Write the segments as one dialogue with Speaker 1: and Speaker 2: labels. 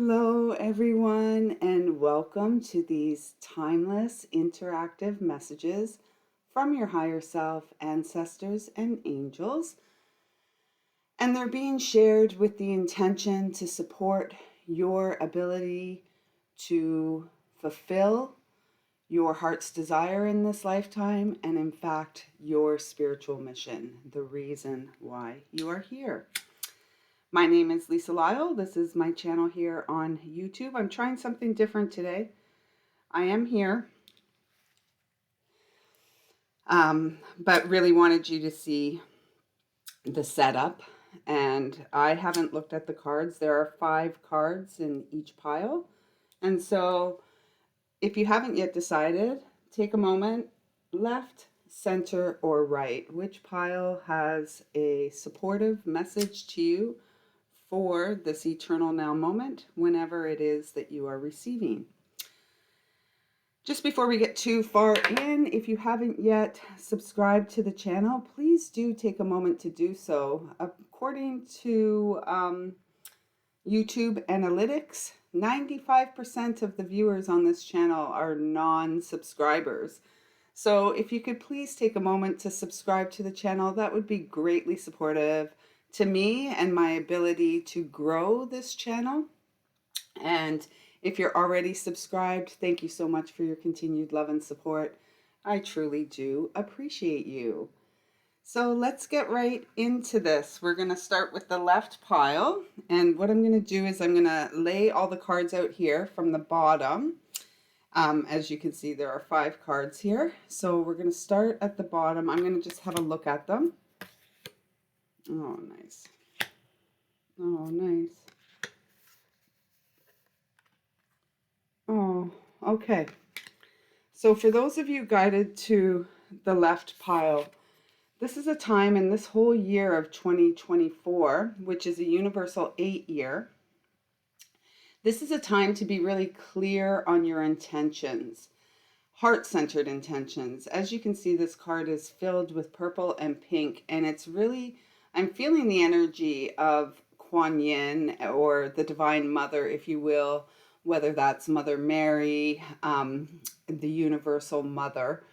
Speaker 1: Hello, everyone, and welcome to these timeless interactive messages from your higher self, ancestors, and angels. And they're being shared with the intention to support your ability to fulfill your heart's desire in this lifetime, and in fact, your spiritual mission, the reason why you are here. My name is Lisa Lyle. This is my channel here on YouTube. I'm trying something different today. I am here, but really wanted you to see the setup. And I haven't looked at the cards. There are 5 cards in each pile. And so if you haven't yet decided, take a moment, left, center, or right. Which pile has a supportive message to you for this eternal now moment, whenever it is that you are receiving. Just before we get too far in, if you haven't yet subscribed to the channel, please do take a moment to do so. According to YouTube analytics, 95% of the viewers on this channel are non-subscribers. So if you could please take a moment to subscribe to the channel, that would be greatly supportive to me and my ability to grow this channel. And if you're already subscribed, thank you so much for your continued love and support. I truly do appreciate you. So let's get right into this. We're going to start with the left pile. And what I'm going to do is I'm going to lay all the cards out here from the bottom. As you can see, there are 5 cards here. So we're going to start at the bottom. I'm going to just have a look at them. Oh, nice. Oh, nice. Oh, okay. So for those of you guided to the left pile, this is a time in this whole year of 2024, which is a universal 8 year. This is a time to be really clear on your intentions, heart-centered intentions. As you can see, this card is filled with purple and pink, and it's really, I'm feeling the energy of Kuan Yin, or the Divine Mother, if you will, whether that's Mother Mary, the Universal Mother.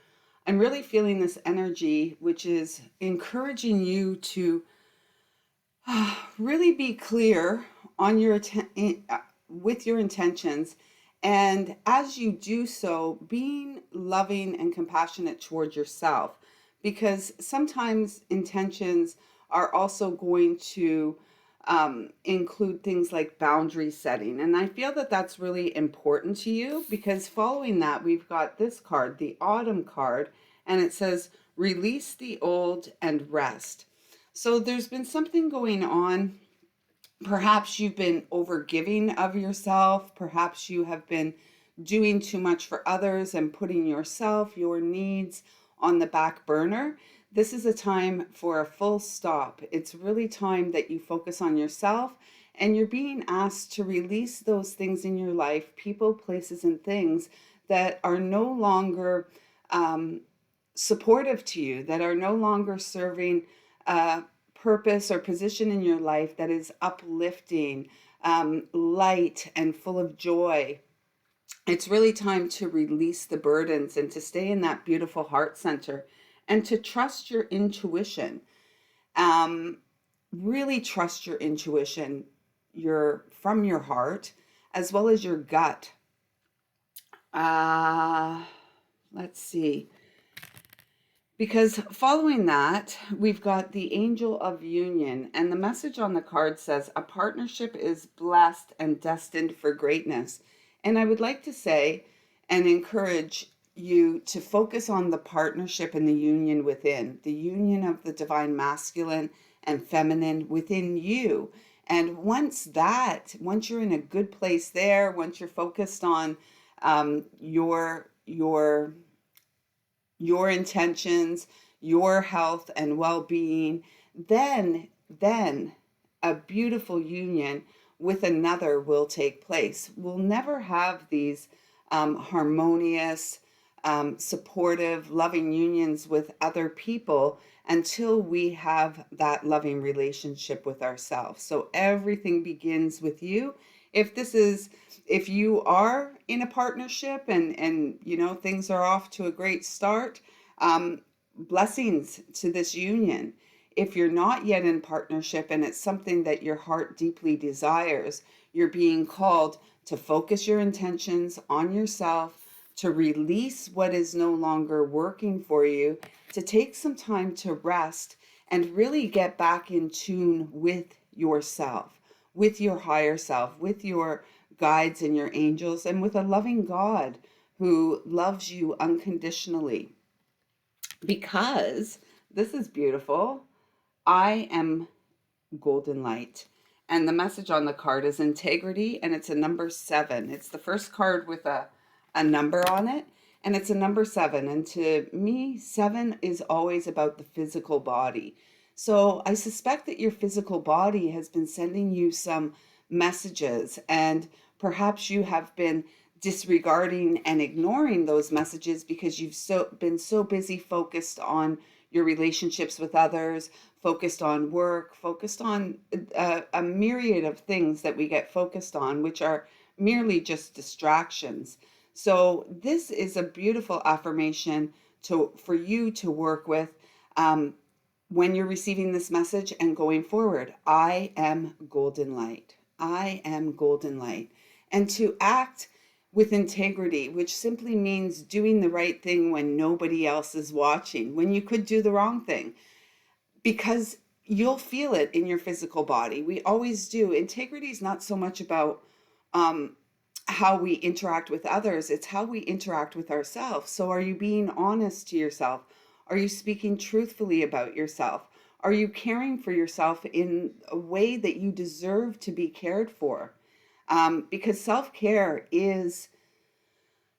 Speaker 1: I'm really feeling this energy, which is encouraging you to really be clear on your with your intentions. And as you do so, being loving and compassionate toward yourself, because sometimes intentions are also going to include things like boundary setting. And I feel that that's really important to you, because following that, we've got this card, the Autumn card, and it says, release the old and rest. So there's been something going on. Perhaps you've been overgiving of yourself. Perhaps you have been doing too much for others and putting yourself, your needs on the back burner. This is a time for a full stop. It's really time that you focus on yourself, and you're being asked to release those things in your life, people, places, and things that are no longer supportive to you, that are no longer serving purpose or position in your life that is uplifting, light, and full of joy. It's really time to release the burdens and to stay in that beautiful heart center and to trust your intuition. Really trust your intuition, from your heart, as well as your gut. Let's see. Because following that, we've got the Angel of Union, and the message on the card says, a partnership is blessed and destined for greatness. And I would like to say and encourage you to focus on the partnership and the union within, the union of the divine masculine and feminine within you. And once you're in a good place there, once you're focused on your intentions, your health and well-being, then a beautiful union with another will take place. We'll never have these harmonious, supportive, loving unions with other people until we have that loving relationship with ourselves. So everything begins with you. If this is, if you are in a partnership and things are off to a great start, blessings to this union. If you're not yet in partnership and it's something that your heart deeply desires, you're being called to focus your intentions on yourself, to release what is no longer working for you, to take some time to rest and really get back in tune with yourself, with your higher self, with your guides and your angels, and with a loving God who loves you unconditionally. Because this is beautiful. I am golden light. And the message on the card is integrity, and it's a number 7. It's the first card with a number on it, and it's a number 7. And to me, 7 is always about the physical body. So I suspect that your physical body has been sending you some messages, and perhaps you have been disregarding and ignoring those messages because you've been so busy focused on your relationships with others, focused on work, focused on a myriad of things that we get focused on, which are merely just distractions. So this is a beautiful affirmation for you to work with when you're receiving this message and going forward. I am golden light. I am golden light. And to act with integrity, which simply means doing the right thing when nobody else is watching, when you could do the wrong thing, because you'll feel it in your physical body. We always do. Integrity is not so much about how we interact with others, it's how we interact with ourselves. So are you being honest to yourself? Are you speaking truthfully about yourself? Are you caring for yourself in a way that you deserve to be cared for? Because self-care is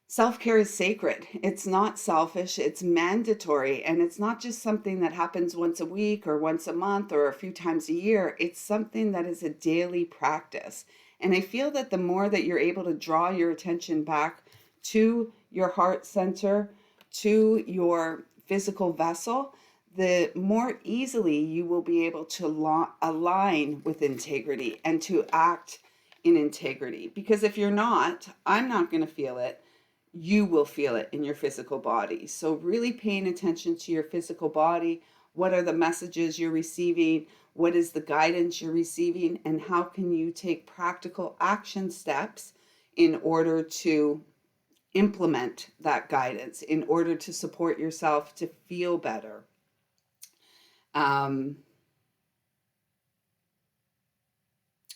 Speaker 1: sacred. It's not selfish, it's mandatory. And it's not just something that happens once a week or once a month or a few times a year. It's something that is a daily practice. And I feel that the more that you're able to draw your attention back to your heart center, to your physical vessel, the more easily you will be able to align with integrity and to act in integrity. Because if you're not, I'm not going to feel it. You will feel it in your physical body. So really paying attention to your physical body. What are the messages you're receiving? What is the guidance you're receiving? And how can you take practical action steps in order to implement that guidance, in order to support yourself to feel better?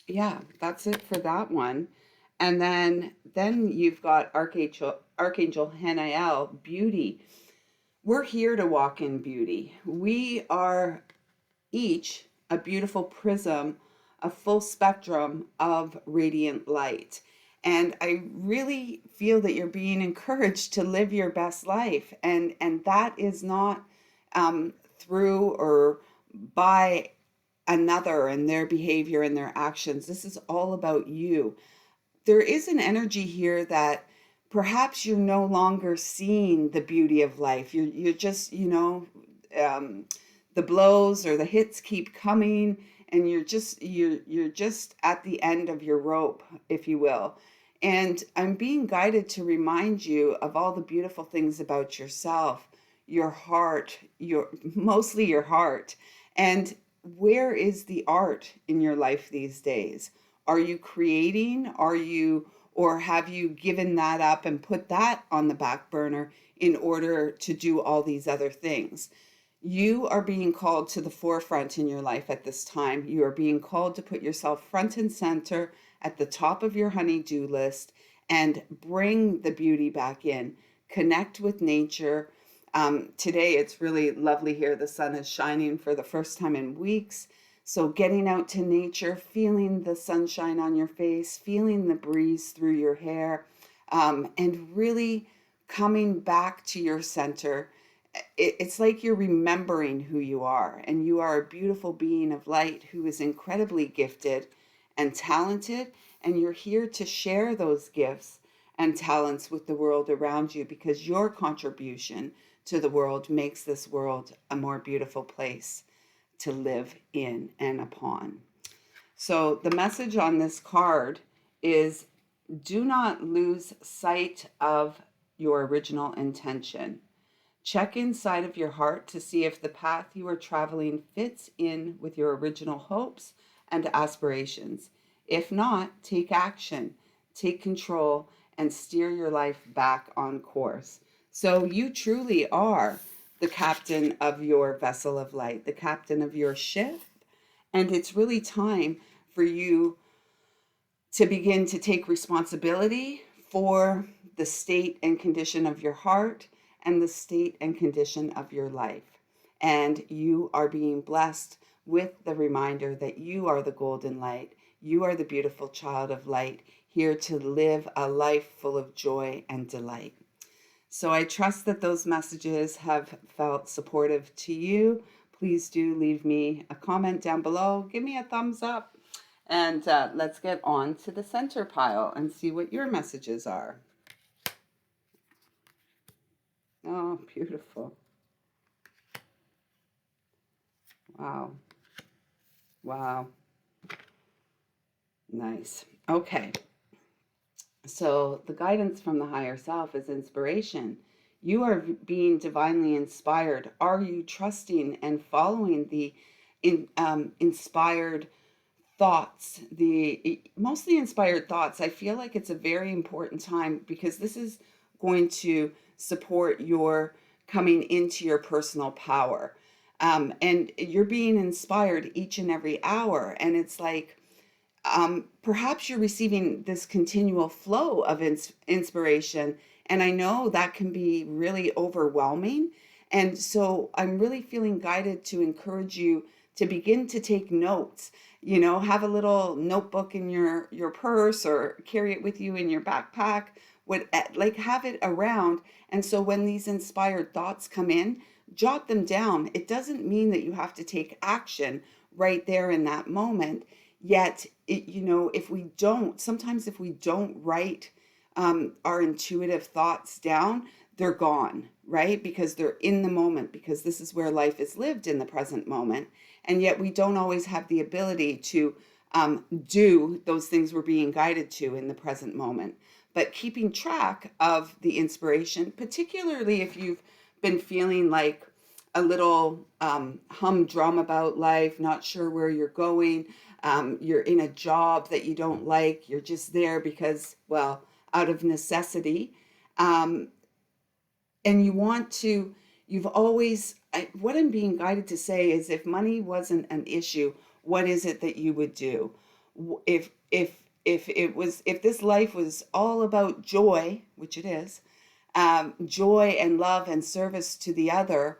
Speaker 1: Yeah, that's it for that one. And then you've got Archangel Hanael, beauty. We're here to walk in beauty. We are each a beautiful prism, a full spectrum of radiant light. And I really feel that you're being encouraged to live your best life. And that is not through or by another and their behavior and their actions. This is all about you. There is an energy here that perhaps you're no longer seeing the beauty of life. You're just, the blows or the hits keep coming, and you're just at the end of your rope, if you will. And I'm being guided to remind you of all the beautiful things about yourself, your heart, mostly your heart. And where is the art in your life these days? Are you creating? Or have you given that up and put that on the back burner in order to do all these other things? You are being called to the forefront in your life at this time. You are being called to put yourself front and center at the top of your honey-do list and bring the beauty back in. Connect with nature. Today it's really lovely here. The sun is shining for the first time in weeks. So getting out to nature, feeling the sunshine on your face, feeling the breeze through your hair, and really coming back to your center. It's like you're remembering who you are, and you are a beautiful being of light who is incredibly gifted and talented, and you're here to share those gifts and talents with the world around you, because your contribution to the world makes this world a more beautiful place to live in and upon. So the message on this card is, do not lose sight of your original intention. Check inside of your heart to see if the path you are traveling fits in with your original hopes and aspirations. If not, take action, take control, and steer your life back on course. So you truly are the captain of your vessel of light, the captain of your ship. And it's really time for you to begin to take responsibility for the state and condition of your heart and the state and condition of your life. And you are being blessed with the reminder that you are the golden light. You are the beautiful child of light, here to live a life full of joy and delight. So I trust that those messages have felt supportive to you. Please do leave me a comment down below. Give me a thumbs up. And let's get on to the center pile and see what your messages are. Oh, beautiful. Wow. Wow. Nice. Okay. So the guidance from the higher self is inspiration. You are being divinely inspired. Are you trusting and following the inspired thoughts, the mostly inspired thoughts? I feel like it's a very important time, because this is going to support your coming into your personal power. And you're being inspired each and every hour. And it's like, perhaps you're receiving this continual flow of inspiration. And I know that can be really overwhelming. And so I'm really feeling guided to encourage you to begin to take notes. You know, have a little notebook in your purse, or carry it with you in your backpack. Like, have it around. And so when these inspired thoughts come in, jot them down. It doesn't mean that you have to take action right there in that moment. Yet, if we don't write our intuitive thoughts down, they're gone, right? Because they're in the moment, because this is where life is lived, in the present moment. And yet we don't always have the ability to do those things we're being guided to in the present moment. But keeping track of the inspiration, particularly if you've been feeling like a little humdrum about life, not sure where you're going, you're in a job that you don't like, you're just there because, well, out of necessity, and what I'm being guided to say is, if money wasn't an issue, what is it that you would do? If this life was all about joy, which it is, joy and love and service to the other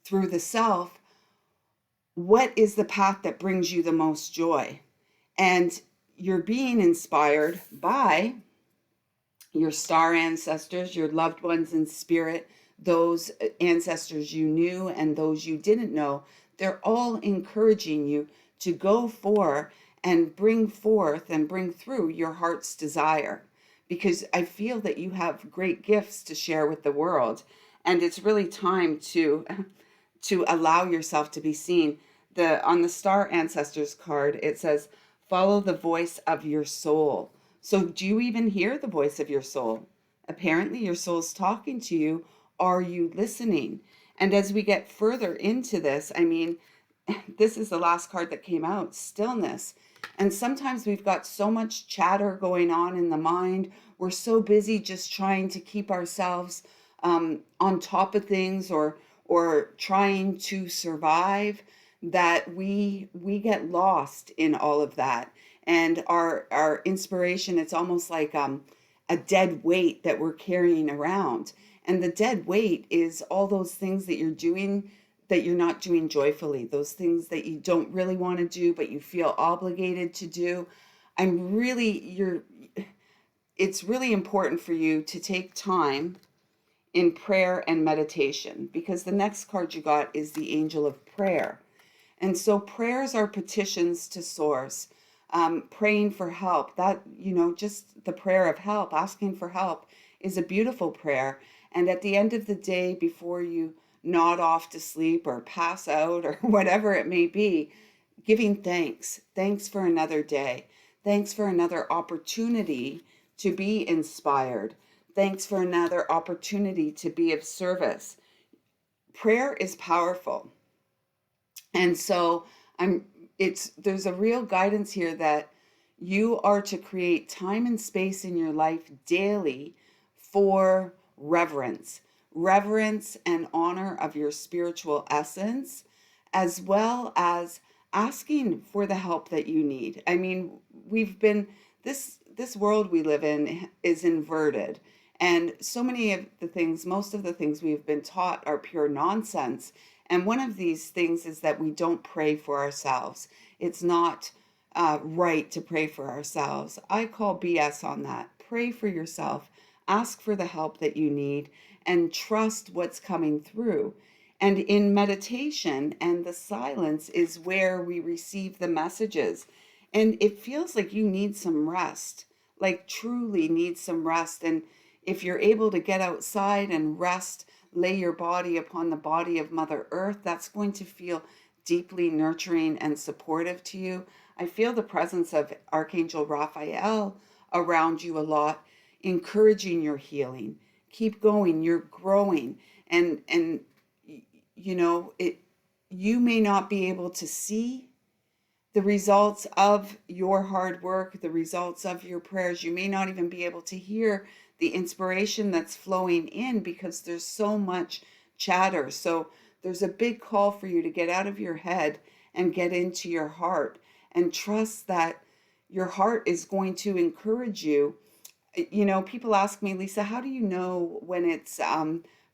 Speaker 1: through the self, what is the path that brings you the most joy? And you're being inspired by your star ancestors, your loved ones in spirit, those ancestors you knew and those you didn't know. They're all encouraging you to go for and bring forth and bring through your heart's desire, because I feel that you have great gifts to share with the world, and it's really time to allow yourself to be seen. On the star ancestors card, it says, follow the voice of your soul. So do you even hear the voice of your soul? Apparently your soul's talking to you. Are you listening? And as we get further into this, I mean, this is the last card that came out, stillness. And sometimes we've got so much chatter going on in the mind. We're so busy just trying to keep ourselves on top of things, or trying to survive, that we get lost in all of that. And our inspiration, it's almost like a dead weight that we're carrying around. And the dead weight is all those things that you're doing that you're not doing joyfully, those things that you don't really want to do, but you feel obligated to do. It's really important for you to take time in prayer and meditation, because the next card you got is the Angel of Prayer. And so prayers are petitions to Source. praying for help, that, just the prayer of help, asking for help is a beautiful prayer. And at the end of the day, before you nod off to sleep or pass out or whatever it may be, giving thanks. Thanks for another day. Thanks for another opportunity to be inspired. Thanks for another opportunity to be of service. Prayer is powerful. And so there's a real guidance here that you are to create time and space in your life daily for reverence and honor of your spiritual essence, as well as asking for the help that you need. I mean, we've been this world we live in is inverted, and so many of the things, most of the things we've been taught are pure nonsense. And one of these things is that we don't pray for ourselves. It's not right to pray for ourselves. I call BS on that. Pray for yourself. Ask for the help that you need and trust what's coming through. And in meditation and the silence is where we receive the messages. And it feels like you need some rest, like truly need some rest. And if you're able to get outside and rest, lay your body upon the body of Mother Earth, that's going to feel deeply nurturing and supportive to you. I feel the presence of Archangel Raphael around you a lot, encouraging your healing. Keep going, you're growing. And you may not be able to see the results of your hard work, the results of your prayers. You may not even be able to hear the inspiration that's flowing in because there's so much chatter. So there's a big call for you to get out of your head and get into your heart and trust that your heart is going to encourage you. People ask me, Lisa, how do you know when it's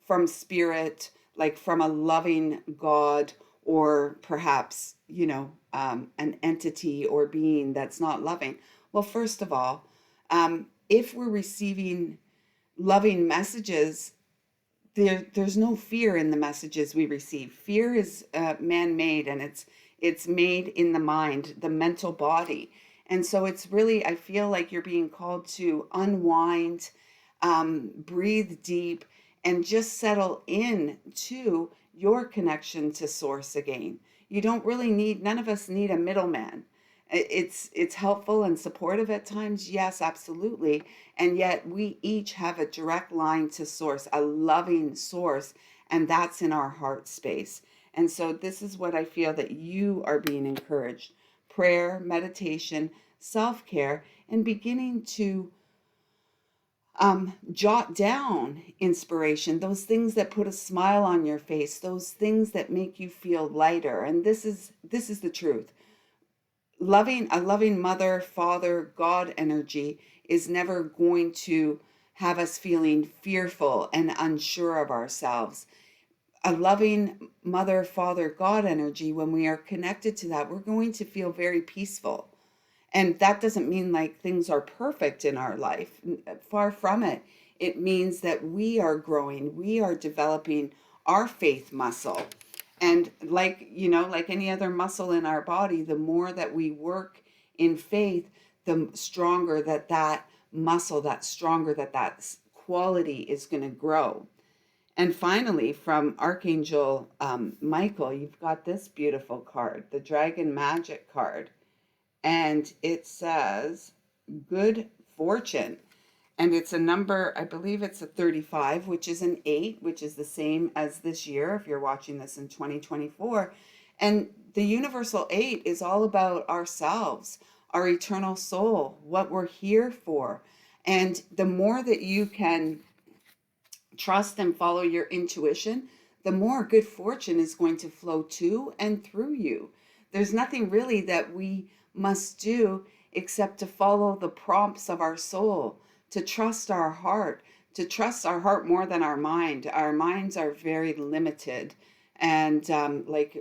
Speaker 1: from spirit, like from a loving God, or perhaps, an entity or being that's not loving? Well, first of all, if we're receiving loving messages, there's no fear in the messages we receive. Fear is man-made, and it's made in the mind, the mental body. And so it's really, I feel like you're being called to unwind, breathe deep, and just settle in to your connection to source again. You don't really none of us need a middleman. It's helpful and supportive at times, yes, absolutely. And yet we each have a direct line to source, a loving source, and that's in our heart space. And so this is what I feel that you are being encouraged. Prayer, meditation, self-care, and beginning to jot down inspiration, those things that put a smile on your face, those things that make you feel lighter. And this is the truth. A loving mother, father, God energy is never going to have us feeling fearful and unsure of ourselves. A loving mother, father, God energy, when we are connected to that, we're going to feel very peaceful. And that doesn't mean like things are perfect in our life. Far from it. It means that we are growing, we are developing our faith muscle. And like any other muscle in our body, the more that we work in faith, the stronger that muscle, that quality is going to grow. And finally, from Archangel Michael, you've got this beautiful card, the Dragon Magic card. And it says good fortune. And it's a number, I believe it's a 35, which is an 8, which is the same as this year if you're watching this in 2024. And the universal 8 is all about ourselves, our eternal soul, what we're here for. And the more that you can trust and follow your intuition, the more good fortune is going to flow to and through you. There's nothing really that we must do except to follow the prompts of our soul, to trust our heart more than our mind. Our minds are very limited. And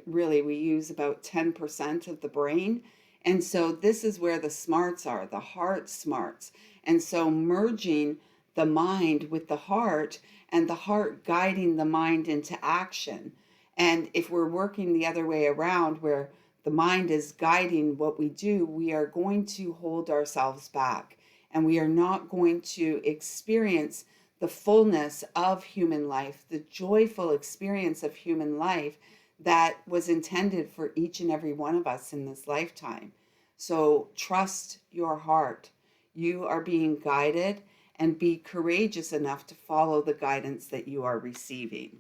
Speaker 1: really, we use about 10% of the brain. And so this is where the smarts are, the heart smarts. And so merging the mind with the heart, and the heart guiding the mind into action. And if we're working the other way around, where the mind is guiding what we do, we are going to hold ourselves back, and we are not going to experience the fullness of human life, the joyful experience of human life that was intended for each and every one of us in this lifetime. So trust your heart. You are being guided, and be courageous enough to follow the guidance that you are receiving.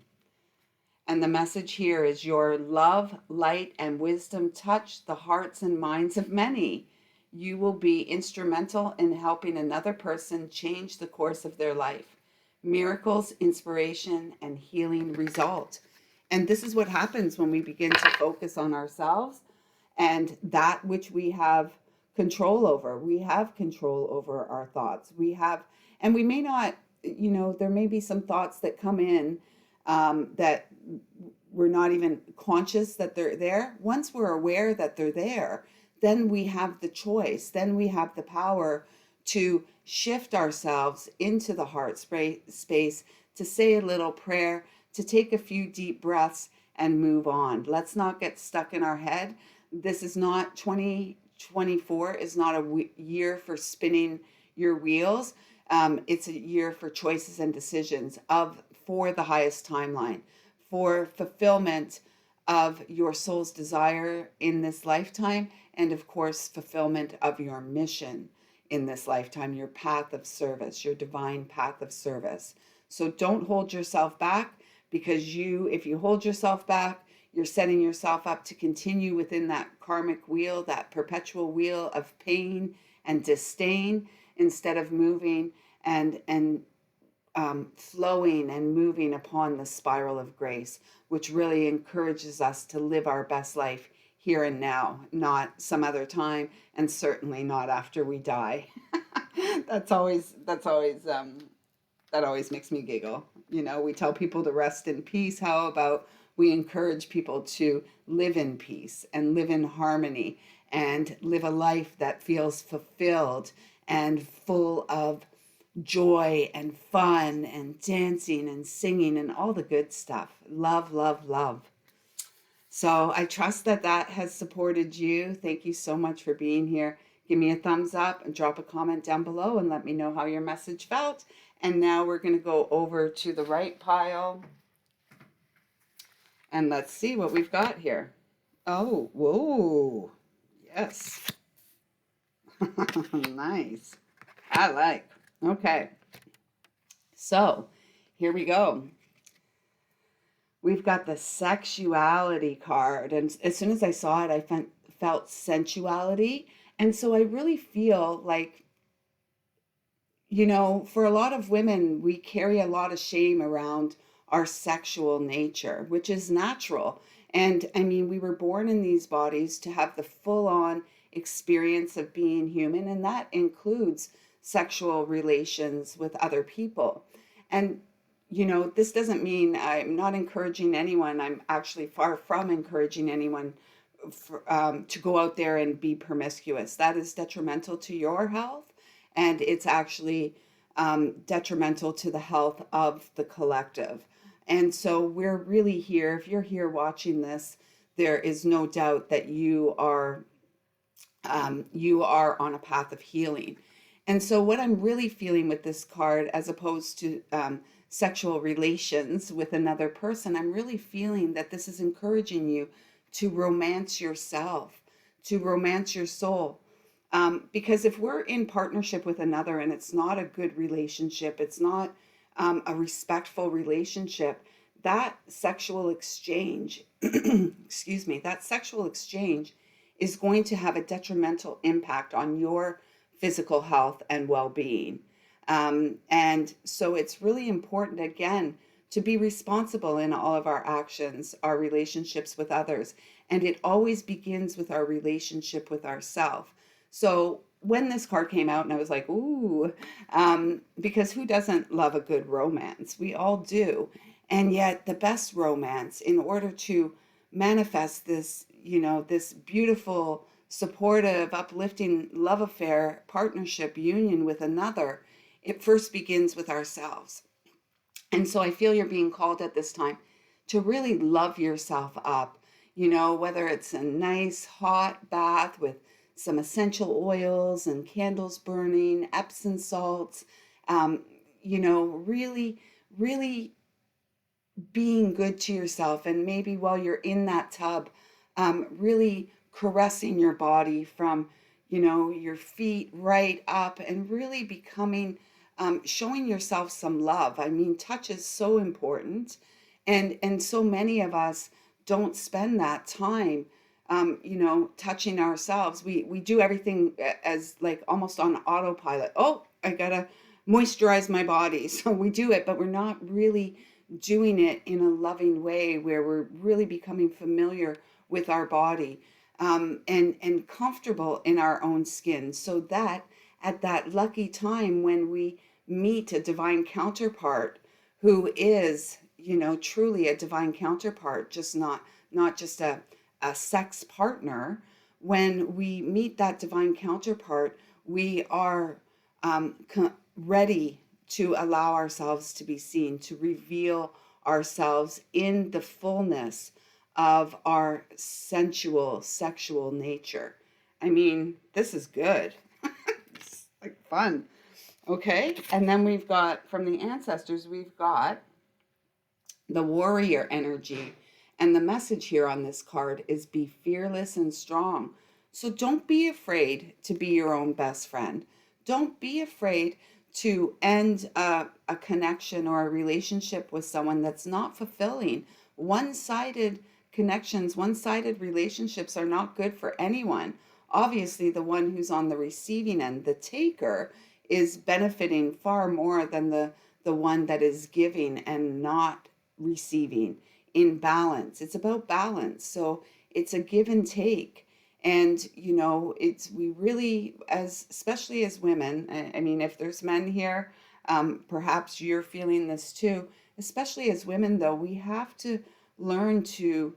Speaker 1: And the message here is your love, light, and wisdom touch the hearts and minds of many. You will be instrumental in helping another person change the course of their life. Miracles, inspiration, and healing result. And this is what happens when we begin to focus on ourselves and that which we have control over. We have control over our thoughts. And we may not, there may be some thoughts that come in that we're not even conscious that they're there. Once we're aware that they're there, then we have the choice. Then we have the power to shift ourselves into the heart space, to say a little prayer, to take a few deep breaths and move on. Let's not get stuck in our head. This is not 2024 is not a year for spinning your wheels. It's a year for choices and decisions for the highest timeline, for fulfillment of your soul's desire in this lifetime, and of course, fulfillment of your mission in this lifetime, your path of service, your divine path of service. So don't hold yourself back, because if you hold yourself back, you're setting yourself up to continue within that karmic wheel, that perpetual wheel of pain and disdain, instead of moving and flowing and moving upon the spiral of grace, which really encourages us to live our best life here and now, not some other time, and certainly not after we die. That always makes me giggle. We tell people to rest in peace. How about we encourage people to live in peace and live in harmony and live a life that feels fulfilled and full of joy and fun and dancing and singing and all the good stuff. Love, love, love. So I trust that has supported you. Thank you so much for being here. Give me a thumbs up and drop a comment down below and let me know how your message felt. And now we're going to go over to the right pile. And let's see what we've got here. Oh, whoa. Yes. Nice. I like. Okay. So here we go. We've got the sexuality card. And as soon as I saw it, I felt sensuality. And so I really feel like, for a lot of women, we carry a lot of shame around our sexual nature, which is natural. And I mean, we were born in these bodies to have the full-on experience of being human, and that includes sexual relations with other people. And this doesn't mean I'm not encouraging anyone. I'm actually far from encouraging anyone to go out there and be promiscuous. That is detrimental to your health, and it's actually detrimental to the health of the collective. And so we're really here. If you're here watching this, there is no doubt that you are on a path of healing. And so what I'm really feeling with this card, as opposed to sexual relations with another person, I'm really feeling that this is encouraging you to romance yourself, to romance your soul. Because if we're in partnership with another and it's not a good relationship, it's not a respectful relationship, that sexual exchange, that sexual exchange is going to have a detrimental impact on your physical health and well-being. And so it's really important, again, to be responsible in all of our actions, our relationships with others. And it always begins with our relationship with ourselves. So when this card came out, and I was like, ooh, because who doesn't love a good romance? We all do. And yet the best romance, in order to manifest this, this beautiful, supportive, uplifting love affair, partnership, union with another, it first begins with ourselves. And so I feel you're being called at this time to really love yourself up. whether it's a nice hot bath with some essential oils and candles burning, Epsom salts, um, really, really being good to yourself. And maybe while you're in that tub, really caressing your body from, your feet right up, and really becoming, showing yourself some love. I mean, touch is so important. And so many of us don't spend that time, touching ourselves. We do everything as like almost on autopilot. Oh, I gotta moisturize my body. So we do it, but we're not really doing it in a loving way where we're really becoming familiar with our body, and comfortable in our own skin, so that at that lucky time when we meet a divine counterpart who is, truly a divine counterpart, just not just a sex partner. When we meet that divine counterpart, we are, ready to allow ourselves to be seen, to reveal ourselves in the fullness of our sensual, sexual nature. I mean, this is good. It's like fun. Okay. And then we've got from the ancestors, we've got the warrior energy. And the message here on this card is be fearless and strong. So don't be afraid to be your own best friend. Don't be afraid to end a connection or a relationship with someone that's not fulfilling. One sided connections, one sided relationships are not good for anyone. Obviously, the one who's on the receiving end, the taker, is benefiting far more than the one that is giving and not receiving in balance. It's about balance. So it's a give and take. And, it's, we really, as, especially as women, I mean, if there's men here, perhaps you're feeling this too, especially as women, though, we have to learn to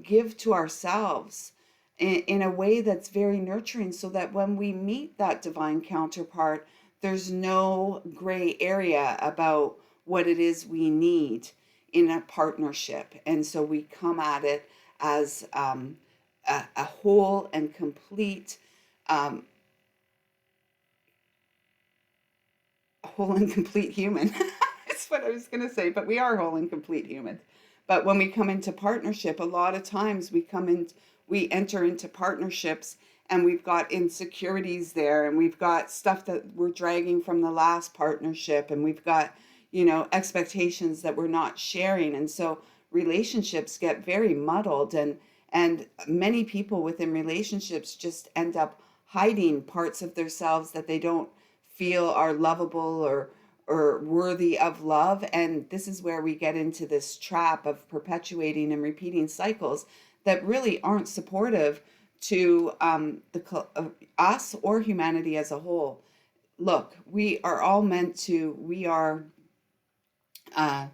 Speaker 1: give to ourselves in a way that's very nurturing, so that when we meet that divine counterpart, there's no gray area about what it is we need in a partnership. And so we come at it as, a whole and complete, um, whole and complete human. That's what I was going to say, but we are whole and complete humans. But when we come into partnership, a lot of times we enter into partnerships, and we've got insecurities there, and we've got stuff that we're dragging from the last partnership, and we've got, expectations that we're not sharing. And so relationships get very muddled, and many people within relationships just end up hiding parts of themselves that they don't feel are lovable or worthy of love. And this is where we get into this trap of perpetuating and repeating cycles that really aren't supportive to, us or humanity as a whole. Look, we are uh,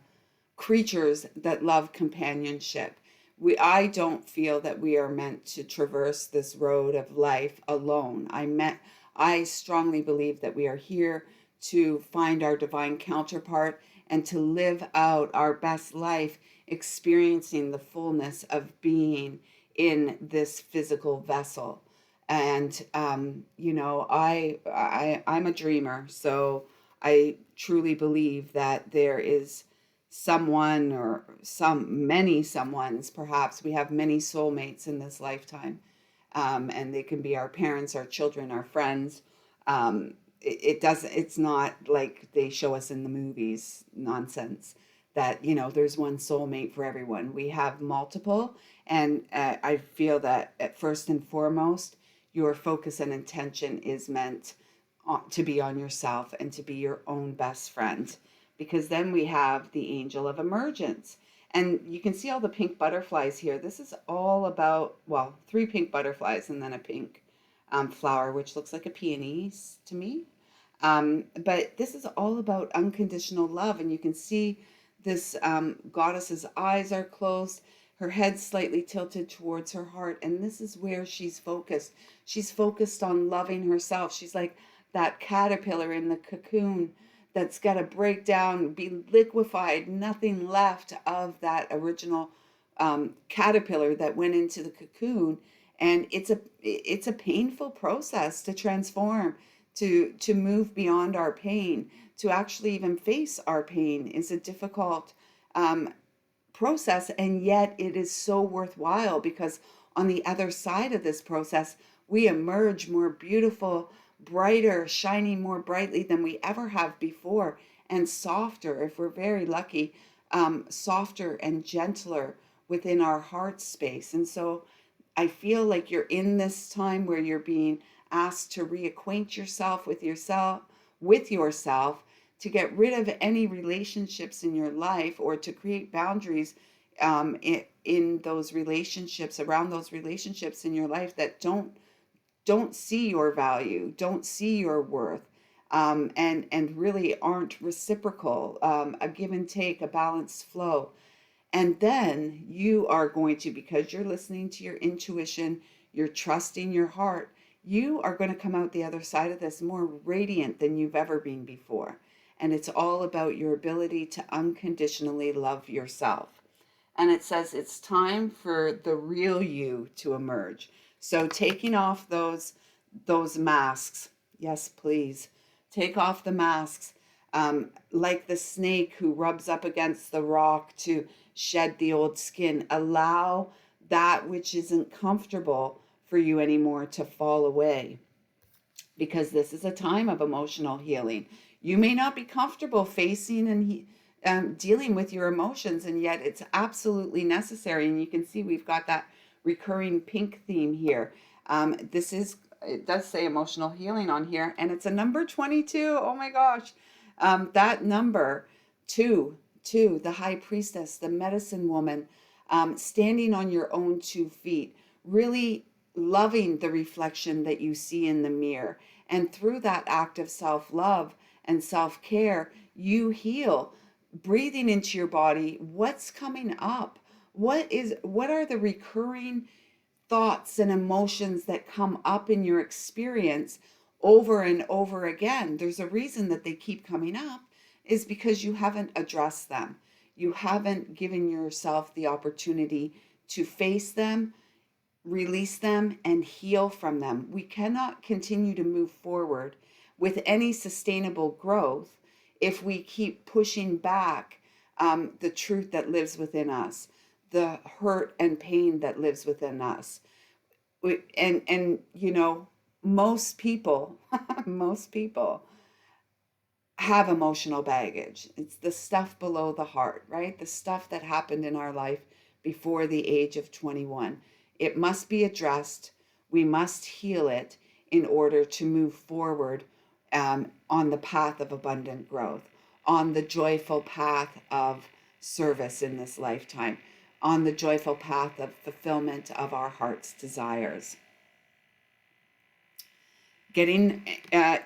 Speaker 1: creatures that love companionship. I don't feel that we are meant to traverse this road of life alone. I strongly believe that we are here to find our divine counterpart and to live out our best life, experiencing the fullness of being in this physical vessel. And I'm a dreamer, so I truly believe that there is someone, or many someones, perhaps we have many soulmates in this lifetime, and they can be our parents, our children, our friends. It doesn't, it's not like they show us in the movies nonsense that, there's one soulmate for everyone. We have multiple. And I feel that first and foremost, your focus and intention is meant to be on yourself and to be your own best friend, because then we have the angel of emergence. And you can see all the pink butterflies here. This is all about, well, 3 pink butterflies and then a pink flower, which looks like a peony to me. But this is all about unconditional love. And you can see this goddess's eyes are closed, her head slightly tilted towards her heart. And this is where she's focused. She's focused on loving herself. She's like that caterpillar in the cocoon that's got to break down, be liquefied, nothing left of that original caterpillar that went into the cocoon, and it's a painful process to transform, to move beyond our pain, to actually even face our pain is a difficult um, process, and yet it is so worthwhile, because on the other side of this process we emerge more beautiful, brighter, shining more brightly than we ever have before, and softer, if we're very lucky, softer and gentler within our heart space. And so I feel like you're in this time where you're being asked to reacquaint yourself with yourself, to get rid of any relationships in your life, or to create boundaries in those relationships, around those relationships in your life that don't see your value, don't see your worth, and really aren't reciprocal, a give and take, a balanced flow. And then you are going to, because you're listening to your intuition, you're trusting your heart, you are going to come out the other side of this more radiant than you've ever been before. And it's all about your ability to unconditionally love yourself. And it says it's time for the real you to emerge. So taking off those masks, yes, please take off the masks. Like the snake who rubs up against the rock to shed the old skin. Allow that which isn't comfortable for you anymore to fall away, because this is a time of emotional healing. You may not be comfortable facing and dealing with your emotions, and yet it's absolutely necessary. And you can see we've got that recurring pink theme here. It does say emotional healing on here, and it's a number 22. Oh my gosh. That number, two, the high priestess, the medicine woman, standing on your own 2 feet, really loving the reflection that you see in the mirror. And through that act of self-love and self-care, you heal, breathing into your body. What's coming up? What are the recurring thoughts and emotions that come up in your experience over and over again? There's a reason that they keep coming up, is because you haven't addressed them. You haven't given yourself the opportunity to face them, release them, and heal from them. We cannot continue to move forward with any sustainable growth if we keep pushing back the truth that lives within us, the hurt and pain that lives within us. And most people, most people have emotional baggage. It's the stuff below the heart, right? The stuff that happened in our life before the age of 21. It must be addressed. We must heal it in order to move forward on the path of abundant growth, on the joyful path of service in this lifetime, on the joyful path of fulfillment of our heart's desires. Getting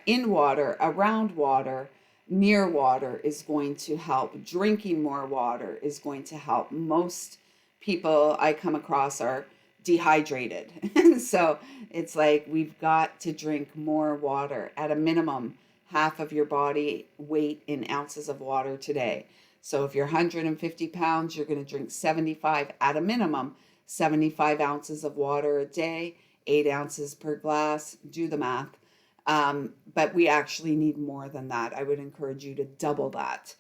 Speaker 1: in water, around water, near water is going to help. Drinking more water is going to help. Most people I come across are dehydrated. And so it's like we've got to drink more water, at a minimum, half of your body weight in ounces of water today. So if you're 150 pounds, you're going to drink 75, at a minimum, 75 ounces of water a day, 8 ounces per glass. Do the math. But we actually need more than that. I would encourage you to double that,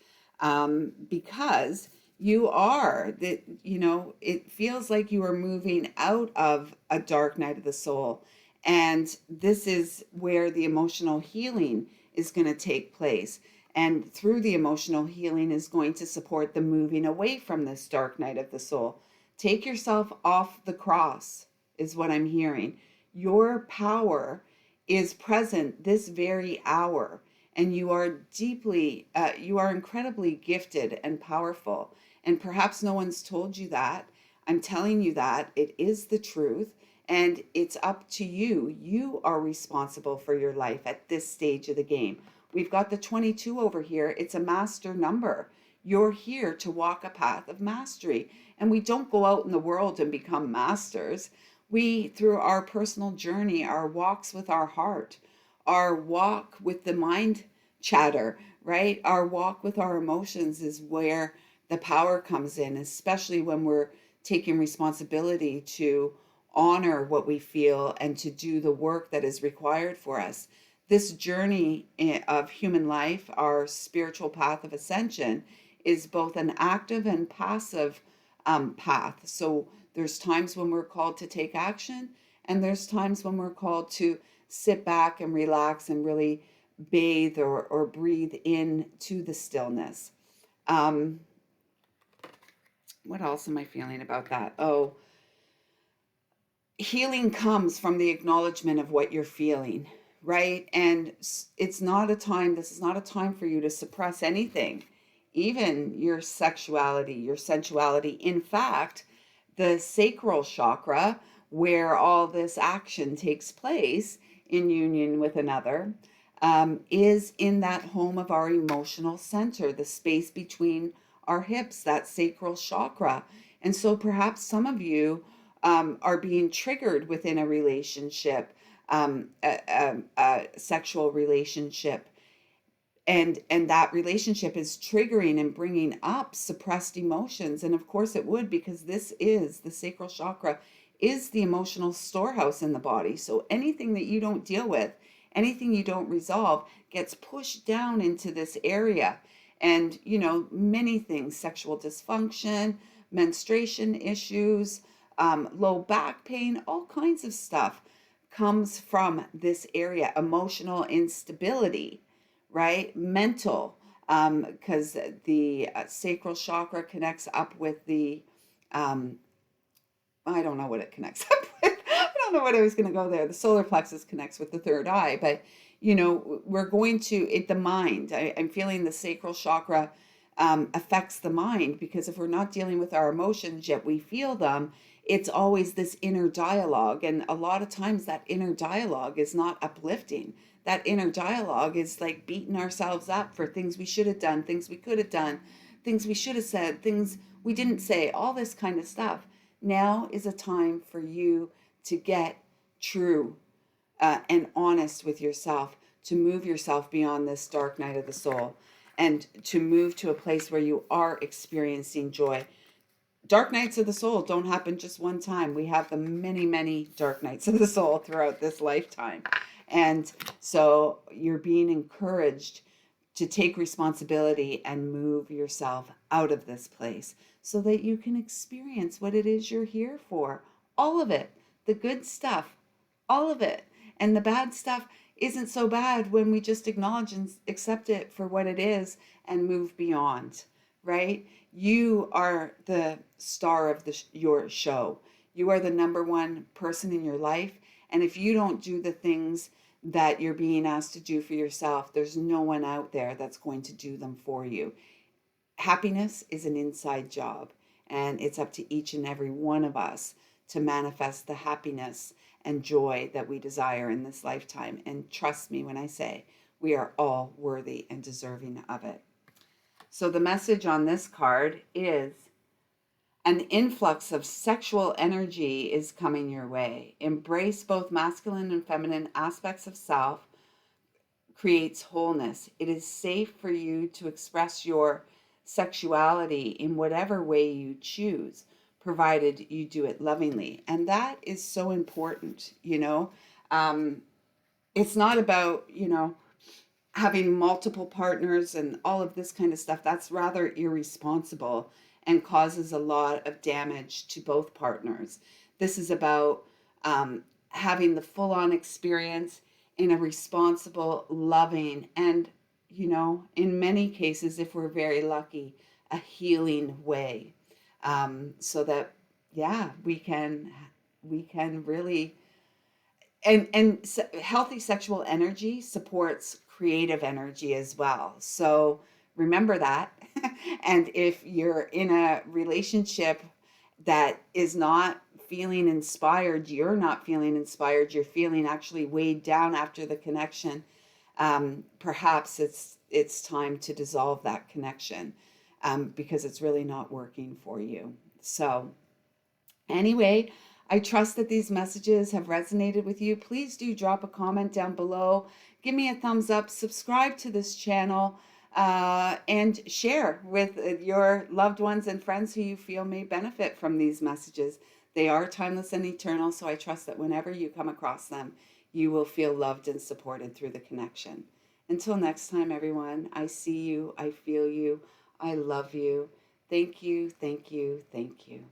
Speaker 1: because it feels like you are moving out of a dark night of the soul. And this is where the emotional healing is going to take place. And through the emotional healing is going to support the moving away from this dark night of the soul. Take yourself off the cross, is what I'm hearing. Your power is present this very hour, and you are incredibly gifted and powerful. And perhaps no one's told you that. I'm telling you that it is the truth, and it's up to you. You are responsible for your life at this stage of the game. We've got the 22 over here. It's a master number. You're here to walk a path of mastery. And we don't go out in the world and become masters. We, through our personal journey, our walks with our heart, our walk with the mind chatter, right? Our walk with our emotions is where the power comes in, especially when we're taking responsibility to honor what we feel and to do the work that is required for us. This journey of human life, our spiritual path of ascension, is both an active and passive path. So there's times when we're called to take action, and there's times when we're called to sit back and relax and really bathe or breathe into the stillness. Um, what else am I feeling about that? Oh, healing comes from the acknowledgement of what you're feeling, right? And it's not a time, this is not a time for you to suppress anything, even your sexuality, your sensuality. In fact, the sacral chakra, where all this action takes place in union with another, is in that home of our emotional center, the space between our hips, that sacral chakra. And so perhaps some of you are being triggered within a relationship, a sexual relationship, and that relationship is triggering and bringing up suppressed emotions. And of course it would, because this is the sacral chakra, is the emotional storehouse in the body. So anything that you don't deal with, anything you don't resolve, gets pushed down into this area. And many things: sexual dysfunction, menstruation issues, low back pain, all kinds of stuff comes from this area. Emotional instability, right? Mental, because the sacral chakra connects up with the, I don't know what it connects up with. I don't know what I was going to go there. The solar plexus connects with the third eye, but we're going to the mind. I'm feeling the sacral chakra affects the mind, because if we're not dealing with our emotions yet we feel them, it's always this inner dialogue. And a lot of times that inner dialogue is not uplifting. That inner dialogue is like beating ourselves up for things we should have done, things we could have done, things we should have said, things we didn't say, all this kind of stuff. Now is a time for you to get true and honest with yourself, to move yourself beyond this dark night of the soul, and to move to a place where you are experiencing joy. Dark nights of the soul don't happen just one time. We have the many, many dark nights of the soul throughout this lifetime. And so you're being encouraged to take responsibility and move yourself out of this place so that you can experience what it is you're here for. All of it, the good stuff, all of it. And the bad stuff isn't so bad when we just acknowledge and accept it for what it is and move beyond, right? You are the star of your show. You are the number one person in your life. And if you don't do the things that you're being asked to do for yourself, there's no one out there that's going to do them for you. Happiness is an inside job, and it's up to each and every one of us to manifest the happiness and joy that we desire in this lifetime. And trust me when I say we are all worthy and deserving of it. So the message on this card is: an influx of sexual energy is coming your way. Embrace both masculine and feminine aspects of self. Creates wholeness. It is safe for you to express your sexuality in whatever way you choose, provided you do it lovingly. And that is so important, It's not about, having multiple partners and all of this kind of stuff. That's rather irresponsible and causes a lot of damage to both partners. This is about having the full-on experience in a responsible, loving, and, in many cases, if we're very lucky, a healing way. So that, we can really, and healthy sexual energy supports creative energy as well. So remember that. And if you're in a relationship that is not feeling inspired, you're not feeling inspired, you're feeling actually weighed down after the connection, perhaps it's time to dissolve that connection, because it's really not working for you. So anyway, I trust that these messages have resonated with you. Please do drop a comment down below. Give me a thumbs up. Subscribe to this channel. and share with your loved ones and friends who you feel may benefit from these messages. They are timeless and eternal, so I trust that whenever you come across them, you will feel loved and supported through the connection. Until next time, everyone, I see you, I feel you, I love you. Thank you, thank you, thank you.